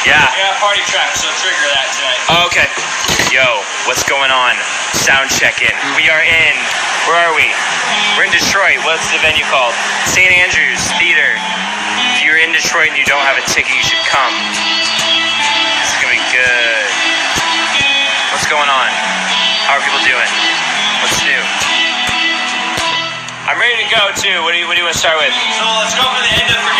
Yeah. We got a party track, so trigger that tonight. Oh, okay. Yo, what's going on? Sound check-in. We are in. Where are we? We're in Detroit. What's the venue called? St. Andrews Theater. If you're in Detroit and you don't have a ticket, you should come. This is gonna be good. What's going on? How are people doing? What's new? I'm ready to go too. What do you want to start with? So let's go for the end of